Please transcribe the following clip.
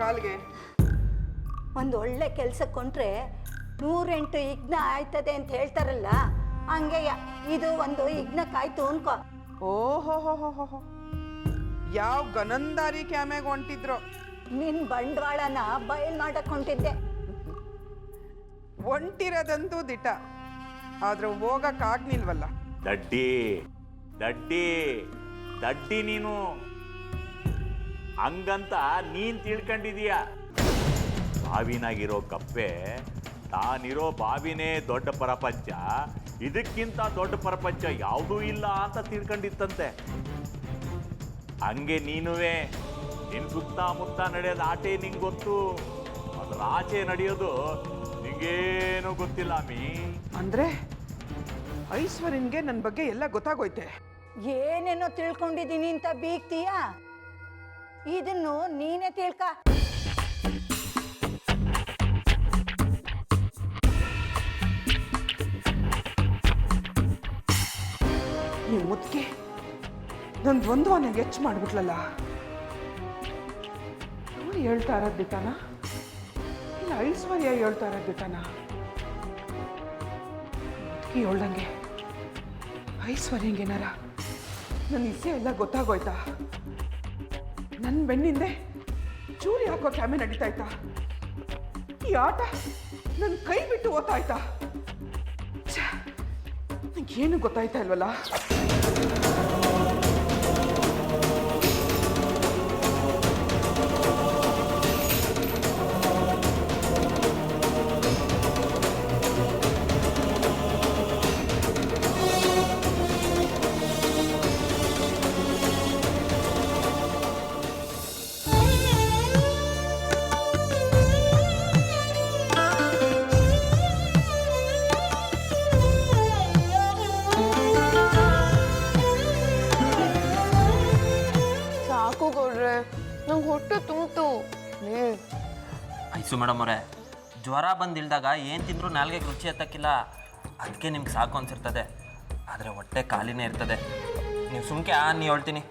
ಕಾಲ್ಗೆ. ಒಂದು ಒಳ್ಳೆ ಕೆಲಸ ಕೊಂಡ್ರೆ 108 ಯಜ್ಞ ಆಯ್ತದೆ ಅಂತ ಹೇಳ್ತಾರಲ್ಲ, ಹಂಗೆ ಇದು ಒಂದು ಯಜ್ಞಕ್ಕಾಯ್ತು ಅನ್ಕೋ. ಓಹೋ, ಯಾವ ಗನಂದಾರಿ ಕ್ಯಾಮ್ಯಾಗ ಹೊಂಟಿದ್ರು. ನಿನ್ ಬಂಡವಾಳನ ಬಯಲ್ ಮಾಡಕ್ ಹೊಂಟಿದ್ದೆ. ಹೊಂಟಿರೋದಂತೂ ದಿಟ, ಆದ್ರೆ ಹೋಗಕ್ಕಾಗ್ನಿಲ್ವಲ್ಲ. ದಡ್ಡಿ ದಡ್ಡಿ ದಡ್ಡಿ ನೀನು ಹಂಗಂತ ನೀನ್ ತಿಳ್ಕೊಂಡಿದೀಯ. ಬಾವಿನಾಗಿರೋ ಕಪ್ಪೆ ತಾನಿರೋ ಬಾವಿನೇ ದೊಡ್ಡ ಪ್ರಪಂಚ, ಇದಕ್ಕಿಂತ ದೊಡ್ಡ ಪ್ರಪಂಚ ಯಾವುದೂ ಇಲ್ಲ ಅಂತ ತಿಳ್ಕೊಂಡಿತ್ತಂತೆ. ಹಂಗೆ ನೀನುವೇ ನಿನ್ ಸುತ್ತಮುತ್ತ ನಡೆಯೋದು ಆಟೆ ನಿಂಗೆ ಗೊತ್ತು, ಅದ್ರ ಆಚೆ ನಡೆಯೋದು ನಿಂಗೇನು ಗೊತ್ತಿಲ್ಲ. ಅಂದ್ರೆ ಐಶ್ವರ್ಯನ್ಗೆ ನನ್ನ ಬಗ್ಗೆ ಎಲ್ಲ ಗೊತ್ತಾಗೋಯ್ತೆ. ಏನೇನೋ ತಿಳ್ಕೊಂಡಿದೀನಿ ಅಂತ ಬೀಗ್ತೀಯ, ಇದನ್ನು ನೀನೇ ತಿಳ್ಕ. ನೀವು ಮುದ್ಕೆ ನನ್ನ ದ್ವಂದ್ವನ ಹೆಚ್ಚು ಮಾಡ್ಬಿಟ್ಲಲ್ಲ. ಅವಳು ಹೇಳ್ತಾ ಇರೋದು ದಿಟಾನ ಇಲ್ಲ ಐಶ್ವರ್ಯ ಹೇಳ್ತಾ ಇರೋದು ದಿಟಾನ? ಮುದ್ಕಿ ಹೇಳ್ದಂಗೆ ಐಶ್ವರ್ಯಂಗೇನಾರ ನನ್ನ ಇಸೆ ಎಲ್ಲ ಗೊತ್ತಾಗೋಯ್ತಾ? ನನ್ನ ಬೆನ್ನಿಂದೆ ಚೂರಿ ಹಾಕೋ ಕ್ಯಾಮೆ ನಡೀತಾ ಇತ್ತಾ? ಈ ಆಟ ನನ್ನ ಕೈ ಬಿಟ್ಟು ಓದ್ತಾಯ್ತಾ? ಏನು ಗೊತ್ತಾಯ್ತಾ ಇಲ್ವಲ್ಲ? ನಂಗೆ ಹೊಟ್ಟೆ ತುಂಬಿತು. ಐಸು ಮೇಡಮ್ ಅವರೇ, ಜ್ವರ ಬಂದಿಲ್ದಾಗ ಏನು ತಿಂದರೂ ನಾಲ್ಗೆಗೆ ರುಚಿ ಎತ್ತಕ್ಕಿಲ್ಲ. ಅದಕ್ಕೆ ನಿಮ್ಗೆ ಸಾಕು ಅನ್ಸಿರ್ತದೆ, ಆದರೆ ಹೊಟ್ಟೆ ಖಾಲಿನೇ ಇರ್ತದೆ. ನೀವು ಸುಮ್ಕೆ ನೀ ಹೇಳ್ತೀನಿ.